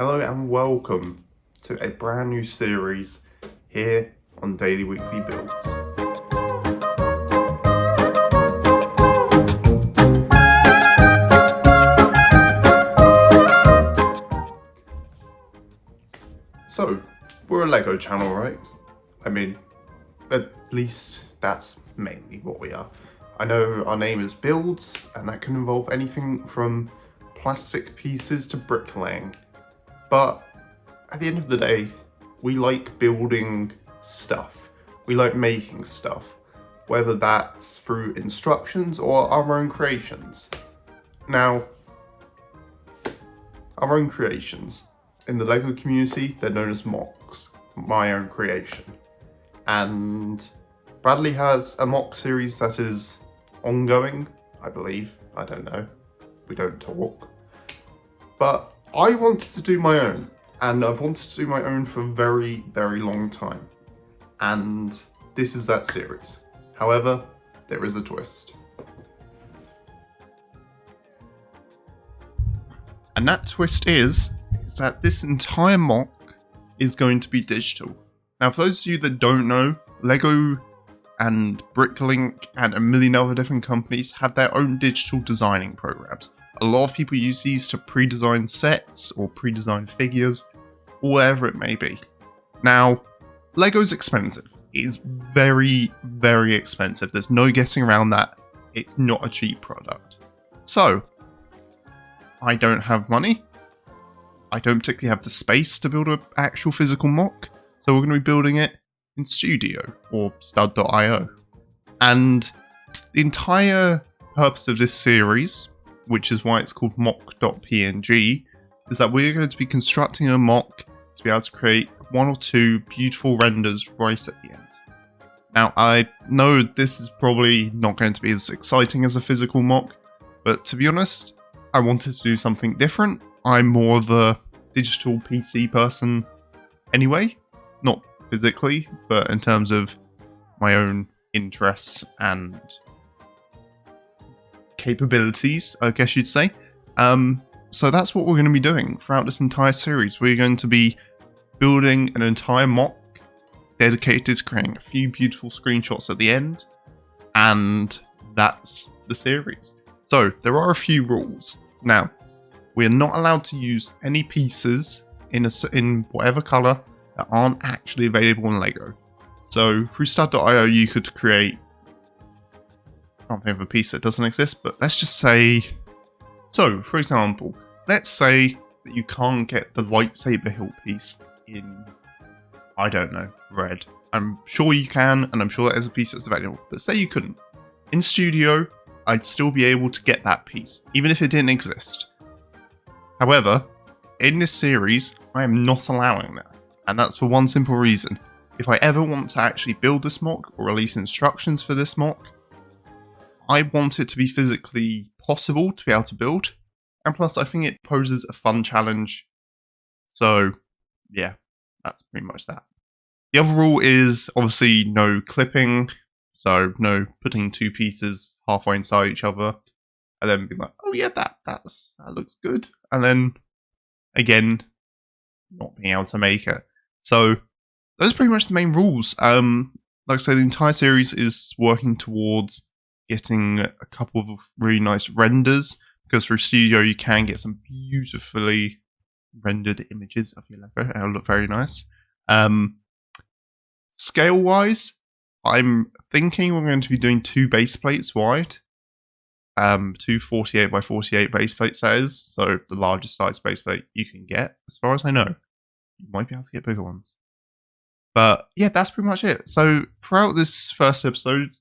Hello and welcome to a brand new series here on Daily Weekly Builds. So, we're a LEGO channel, right? I mean, at least that's mainly what we are. I know our name is Builds, and that can involve anything from plastic pieces to bricklaying. But at the end of the day, we like building stuff. We like making stuff, whether that's through instructions or our own creations. Now, our own creations. In the LEGO community, they're known as MOCs, my own creation. And Bradley has a MOC series that is ongoing, I believe. I don't know. We don't talk. But I wanted to do my own, and I've wanted to do my own for a very, very long time. And this is that series. However, there is a twist. And that twist is that this entire MOC is going to be digital. Now, for those of you that don't know, LEGO and Bricklink and a million other different companies have their own digital designing programs. A lot of people use these to pre-design sets or pre-design figures, or whatever it may be. Now, LEGO's expensive. It is very, very expensive. There's no getting around that. It's not a cheap product. So, I don't have money. I don't particularly have the space to build an actual physical MOC. So we're going to be building it in Studio or stud.io. And the entire purpose of this series, which is why it's called MOC.png, is that we're going to be constructing a MOC to be able to create one or two beautiful renders right at the end. Now, I know this is probably not going to be as exciting as a physical MOC, but to be honest, I wanted to do something different. I'm more of a digital PC person anyway, not physically, but in terms of my own interests and capabilities, I guess you'd say. So that's what we're going to be doing throughout this entire series. We're going to be building an entire MOC dedicated to creating a few beautiful screenshots at the end, and that's the series. So there are a few rules. Now, we are not allowed to use any pieces in whatever color that aren't actually available in LEGO. So through stud.io you could create, I can't think of a piece that doesn't exist, but let's just say, so for example, let's say that you can't get the lightsaber hilt piece in, I don't know, red. I'm sure you can, and I'm sure that is a piece that's available, but say you couldn't. In Studio, I'd still be able to get that piece, even if it didn't exist. However, in this series, I am not allowing that. And that's for one simple reason. If I ever want to actually build this MOC or release instructions for this MOC, I want it to be physically possible to be able to build. And plus, I think it poses a fun challenge. So, yeah, that's pretty much that. The other rule is obviously no clipping. So, no putting two pieces halfway inside each other. And then being like, oh yeah, that looks good. And then, again, not being able to make it. So, those are pretty much the main rules. Like I said, the entire series is working towards getting a couple of really nice renders. Because through Studio, you can get some beautifully rendered images of your LEGO. It'll look very nice. Scale-wise, I'm thinking we're going to be doing 2 base plates wide. 2 48 by 48 base plate size, so the largest size base plate you can get, as far as I know. You might be able to get bigger ones. But yeah, that's pretty much it. So throughout this first episode,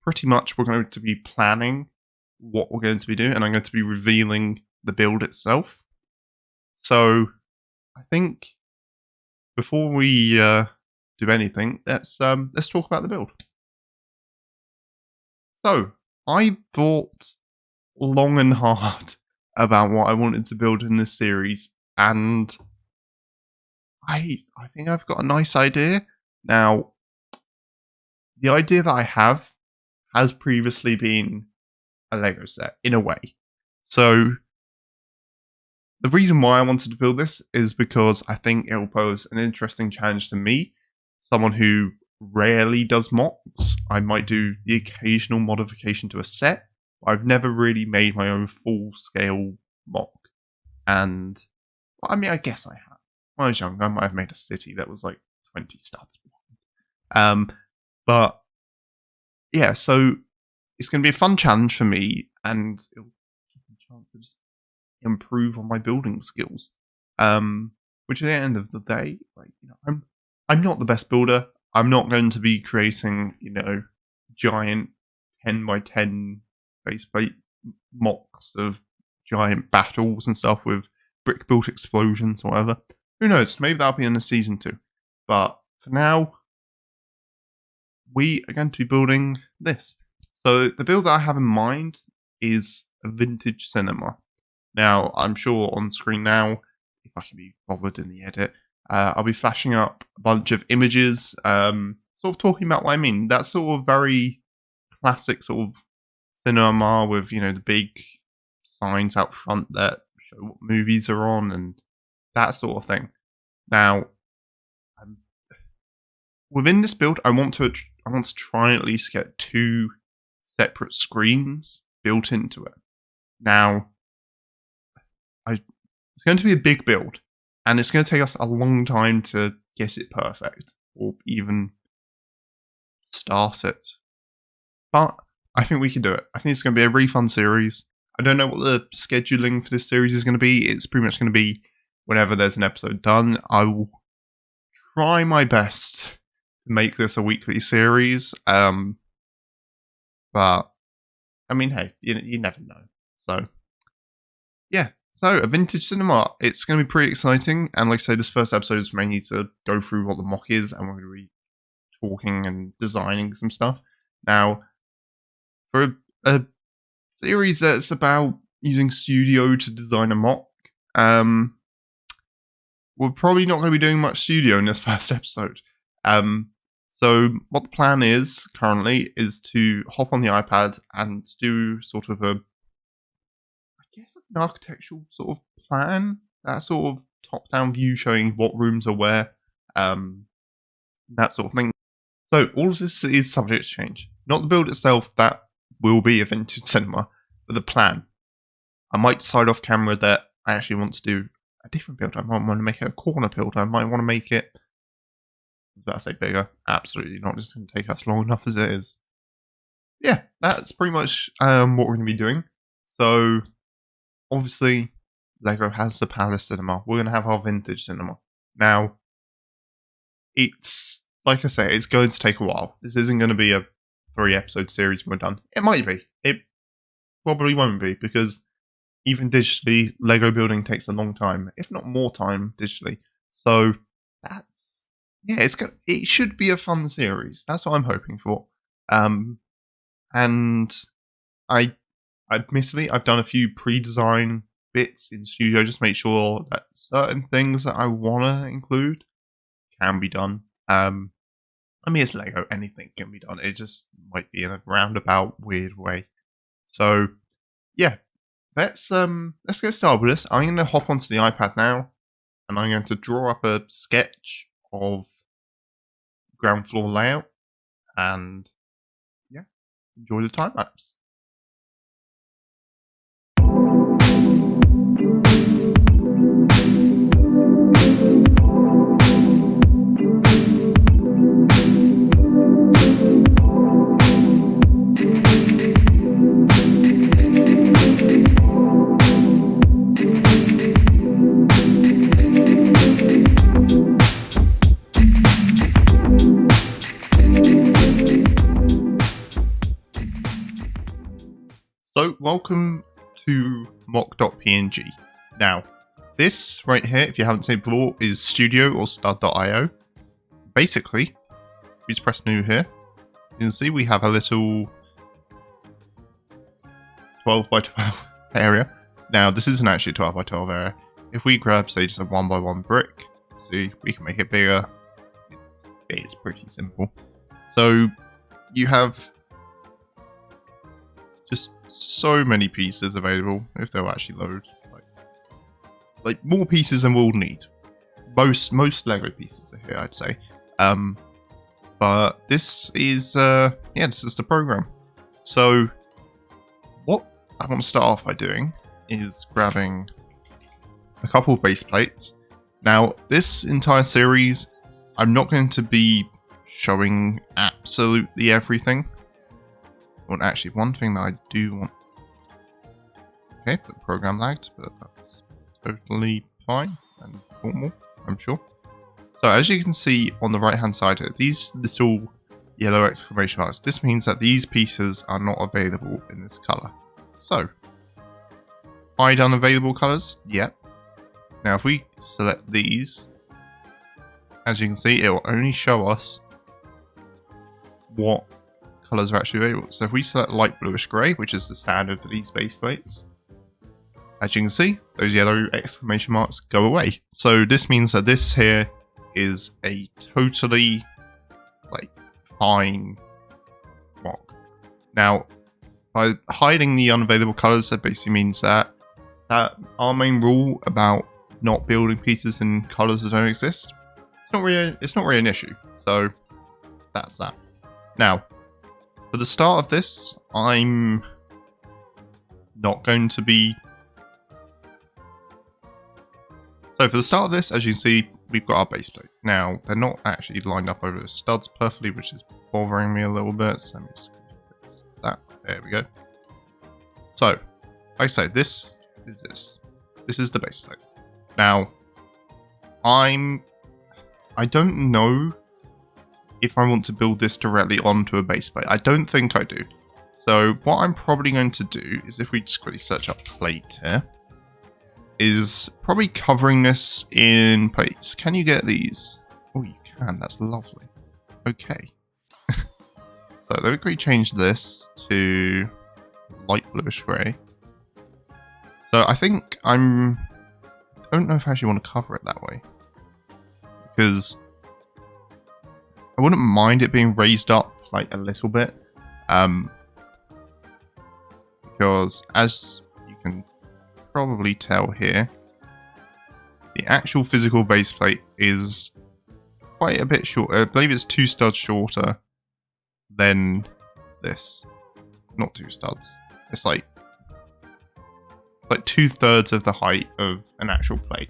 pretty much we're going to be planning what we're going to be doing, and I'm going to be revealing the build itself. So I think before we do anything, let's talk about the build. So I thought long and hard about what I wanted to build in this series, and I think I've got a nice idea. Now, the idea that I have has previously been a LEGO set, in a way. So, the reason why I wanted to build this is because I think it will pose an interesting challenge to me, someone who rarely does mocks. I might do the occasional modification to a set. I've never really made my own full-scale mock. And, well, I mean, I guess I have. When I was young, I might have made a city that was like 20 studs. But, yeah, so it's going to be a fun challenge for me, and it'll give me a chance to just improve on my building skills. Which at the end of the day, like, you know, I'm not the best builder. I'm not going to be creating, you know, giant 10 by 10 faceplate mocks of giant battles and stuff with brick built explosions or whatever. Who knows? Maybe that'll be in the season 2. But for now, we are going to be building this. So the build that I have in mind is a vintage cinema. Now, I'm sure on screen now, if I can be bothered in the edit, I'll be flashing up a bunch of images, sort of talking about what I mean. That sort of very classic sort of cinema with, you know, the big signs out front that show what movies are on and that sort of thing. Now, within this build, I want to try and at least get 2 separate screens built into it. Now, it's going to be a big build, and it's going to take us a long time to get it perfect, or even start it. But I think we can do it. I think it's going to be a really fun series. I don't know what the scheduling for this series is going to be. It's pretty much going to be whenever there's an episode done. I will try my best to make this a weekly series. But, I mean, hey, you never know. So, yeah. So, a vintage cinema. It's going to be pretty exciting. And like I say, this first episode is mainly to go through what the mock is, and we're going to be talking and designing some stuff. Now, for a series that's about using Studio to design a mock, we're probably not going to be doing much Studio in this first episode. So what the plan is currently is to hop on the iPad and do sort of an architectural sort of plan, that sort of top-down view showing what rooms are where, that sort of thing. So all of this is subject to change. Not the build itself, that will be a vintage cinema, but the plan. I might decide off camera that I actually want to do a different build. I might want to make it a corner build. I might want to make it, I was about to say bigger. Absolutely not. It's going to take us long enough as it is. Yeah, that's pretty much what we're going to be doing. So, obviously, LEGO has the Palace Cinema. We're going to have our vintage cinema. Now, it's, like I say, it's going to take a while. This isn't going to be a 3-episode series when we're done. It might be. It probably won't be, because even digitally, LEGO building takes a long time, if not more time digitally. So, that's, yeah, it should be a fun series. That's what I'm hoping for. And admittedly, I've done a few pre-design bits in Studio just to make sure that certain things that I want to include can be done. I mean, it's LEGO, anything can be done. It just might be in a roundabout, weird way. So, yeah, let's get started with this. I'm going to hop onto the iPad now, and I'm going to draw up a sketch of ground floor layout, and yeah, enjoy the time lapse. So, welcome to MOC.png. Now, this right here, if you haven't seen it before, is Studio or Stud.io. Basically, we just press new here. You can see we have a little 12 by 12 area. Now, this isn't actually a 12 by 12 area. If we grab, say, just a 1 by 1 brick, see, we can make it bigger. It's pretty simple. So, you have just so many pieces available, if they'll actually load. Like, like more pieces than we'll need. Most Lego pieces are here, I'd say. But this is this is the program. So what I want to start off by doing is grabbing a couple of base plates. Now, this entire series, I'm not going to be showing absolutely everything. Well, actually, one thing that I do want... Okay, the program lagged, but that's totally fine and normal, I'm sure. So, as you can see on the right-hand side here, these little yellow exclamation marks, this means that these pieces are not available in this color. So, hide unavailable colors? Yep. Now, if we select these, as you can see, it will only show us what colors are actually available. So if we select light bluish grey, which is the standard for these base plates, as you can see, those yellow exclamation marks go away. So this means that this here is a totally fine MOC. Now, by hiding the unavailable colors, that basically means that our main rule about not building pieces in colors that don't exist, it's not really an issue. So that's that. Now, for the start of this, I'm not going to be... So for the start of this, as you can see, we've got our base plate. Now, they're not actually lined up over the studs perfectly, which is bothering me a little bit. So let me just fix that. There we go. So, like I say, this is this. This is the base plate. Now, I don't know if I want to build this directly onto a base plate. I don't think I do. So what I'm probably going to do is, if we just quickly search up plate here, is probably covering this in plates. Can you get these? Oh, you can. That's lovely. Okay. So let me quickly change this to light bluish grey. So I think I don't know if I actually want to cover it that way, because I wouldn't mind it being raised up a little bit, because as you can probably tell here, the actual physical base plate is quite a bit short. I believe it's 2 studs shorter than this. Not 2 studs. It's like 2/3 of the height of an actual plate.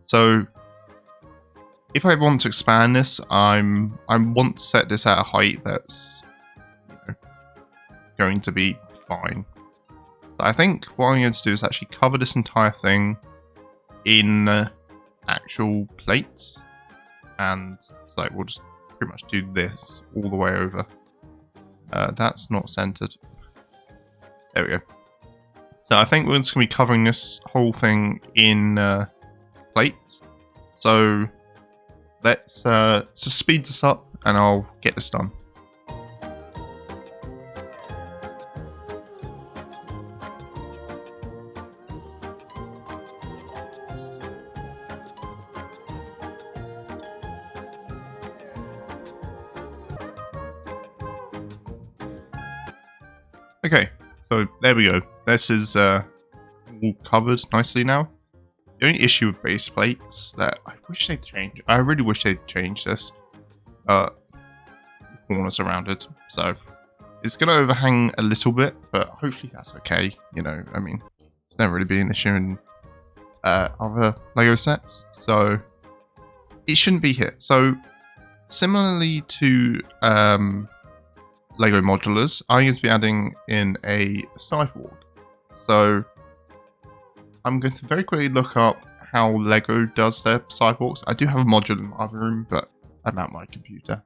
So if I want to expand this, I want to set this at a height that's going to be fine. So I think what I'm going to do is actually cover this entire thing in actual plates, and so we'll just pretty much do this all the way over. That's not centered. There we go. So I think we're just going to be covering this whole thing in plates. So let's just speed this up and I'll get this done. Okay, so there we go. This is all covered nicely now. The only issue with base plates that I wish they'd change. I really wish they'd change this. The corners around it. So it's going to overhang a little bit, but hopefully that's okay. I mean, it's never really been an issue in other LEGO sets, so it shouldn't be here. So similarly to LEGO modulars, I'm going to be adding in a sidewalk. So I'm going to very quickly look up how LEGO does their sidewalks. I do have a module in my other room, but I'm at my computer.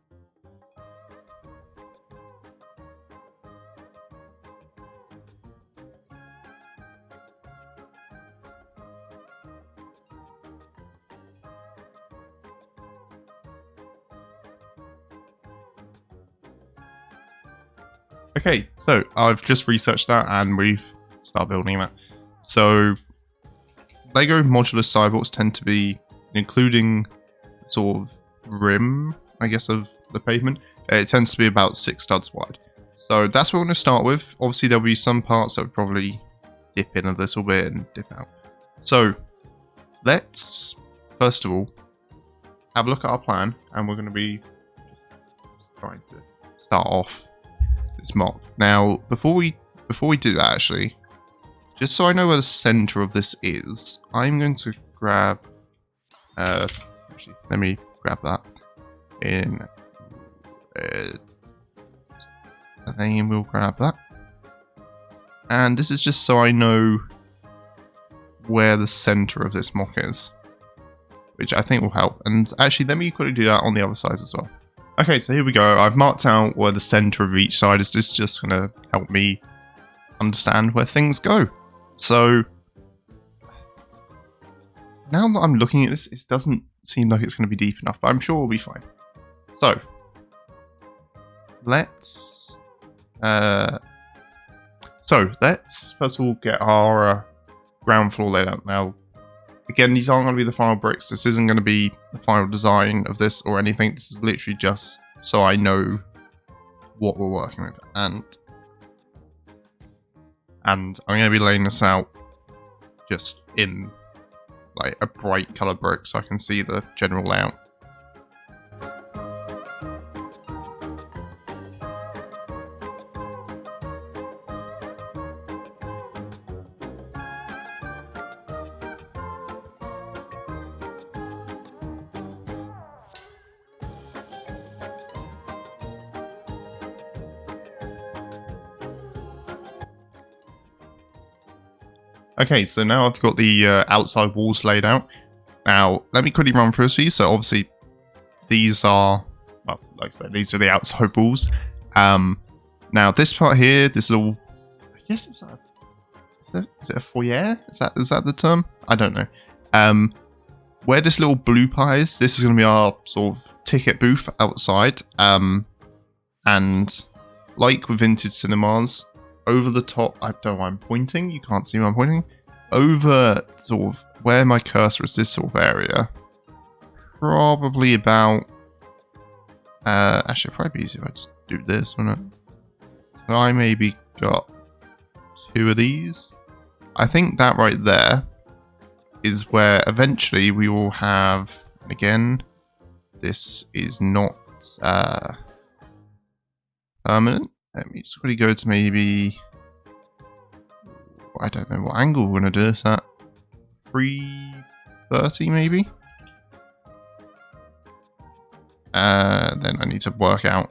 Okay, so I've just researched that and we've started building that. So LEGO modular sidewalks tend to be, including sort of rim, I guess, of the pavement, it tends to be about 6 studs wide. So that's what we're going to start with. Obviously there'll be some parts that would probably dip in a little bit and dip out. So let's first of all have a look at our plan, and we're going to be trying to start off this mock. Now, before we do that, actually, just so I know where the center of this is, I'm going to grab. Actually, let me grab that in. And then we'll grab that. And this is just so I know where the center of this mock is, which I think will help. And actually, let me quickly do that on the other side as well. Okay, so here we go. I've marked out where the center of each side is. This is just going to help me understand where things go. So now that I'm looking at this, it doesn't seem like it's going to be deep enough, but I'm sure we'll be fine. So let's first of all get our ground floor laid out. Now, again, these aren't going to be the final bricks. This isn't going to be the final design of this or anything. This is literally just so I know what we're working with. And I'm going to be laying this out just in like a bright color brick so I can see the general layout. Okay, so now I've got the outside walls laid out. Now, let me quickly run through this for you. So obviously, these are, well, like I said, these are the outside walls. Now this part here, this little, I guess is it a foyer? Is that the term? I don't know. Where this little blue part is, this is going to be our sort of ticket booth outside. And like with vintage cinemas, over the top, I don't know why I'm pointing, you can't see where I'm pointing, over sort of where my cursor is, this sort of area, probably about, actually it'd probably be easier if I just do this, wouldn't it? So I maybe got 2 of these. I think that right there is where eventually we will have, and again, this is not permanent. Let me just quickly go to maybe, I don't know what angle we're going to do this at, 330 maybe? Then I need to work out.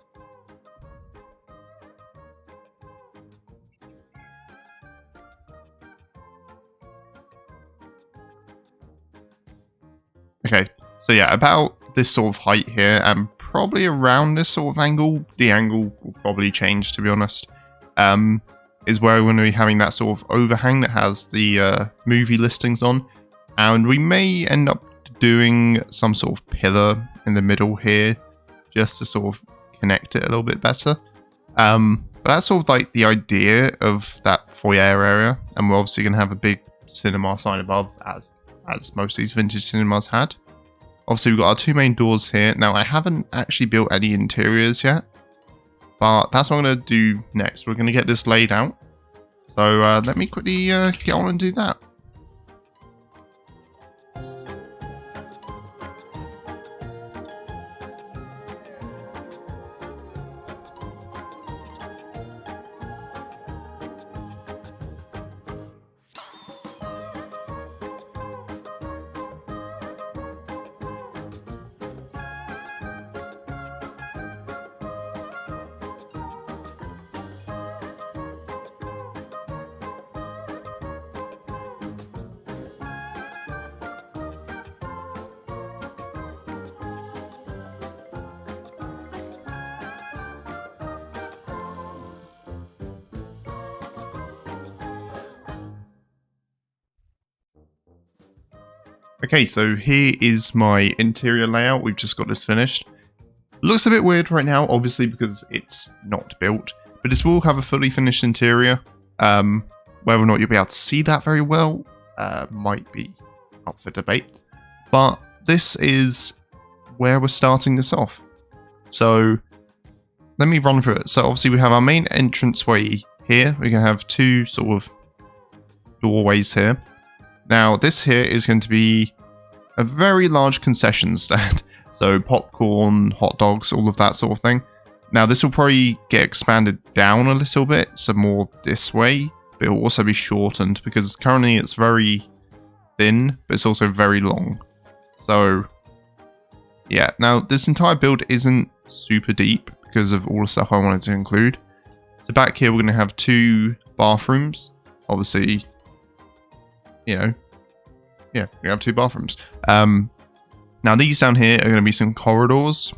Okay, so yeah, about this sort of height here, and probably around this sort of angle. The angle will probably change, to be honest. Is where we're going to be having that sort of overhang that has the movie listings on. And we may end up doing some sort of pillar in the middle here, just to sort of connect it a little bit better. But that's sort of like the idea of that foyer area. And we're obviously going to have a big cinema sign above, as most of these vintage cinemas had. Obviously, we've got our 2 main doors here. Now, I haven't actually built any interiors yet, but that's what I'm going to do next. We're going to get this laid out. So let me quickly get on and do that. Okay, so here is my interior layout. We've just got this finished. Looks a bit weird right now, obviously, because it's not built. But this will have a fully finished interior. Whether or not you'll be able to see that very well might be up for debate. But this is where we're starting this off. So let me run through it. So obviously we have our main entranceway here. We're going to have 2 sort of doorways here. Now this here is going to be a very large concession stand. So popcorn, hot dogs, all of that sort of thing. Now this will probably get expanded down a little bit, so more this way, but it will also be shortened because currently it's very thin, but it's also very long. So yeah, now this entire build isn't super deep because of all the stuff I wanted to include. So back here we're going to have 2 bathrooms, obviously, you know, yeah, we have 2 bathrooms. Now these down here are going to be some corridors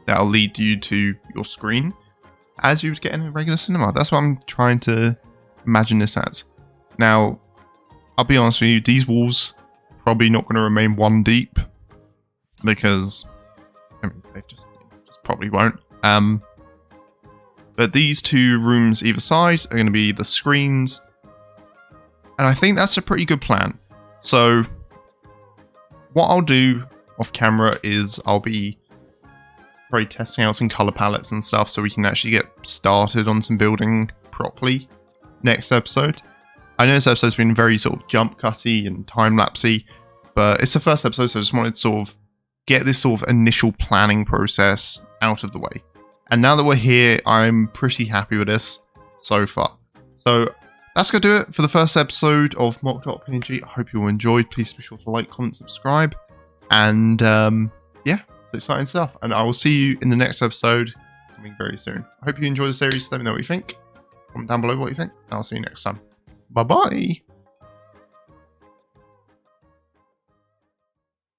that'll lead you to your screen as you would get in a regular cinema. That's what I'm trying to imagine this as. Now, I'll be honest with you, these walls probably not going to remain 1 deep because, I mean, they just probably won't. But these 2 rooms either side are going to be the screens, and I think that's a pretty good plan. So what I'll do off camera is I'll be probably testing out some color palettes and stuff so we can actually get started on some building properly next episode. I know this episode's been very sort of jump cutty and time-lapsey, but it's the first episode, so I just wanted to sort of get this sort of initial planning process out of the way. And now that we're here, I'm pretty happy with this so far. So that's going to do it for the first episode of MOC.png. I hope you all enjoyed. Please be sure to like, comment, subscribe. And yeah, it's exciting stuff. And I will see you in the next episode coming very soon. I hope you enjoy the series. Let me know what you think. Comment down below what you think. I'll see you next time. Bye-bye.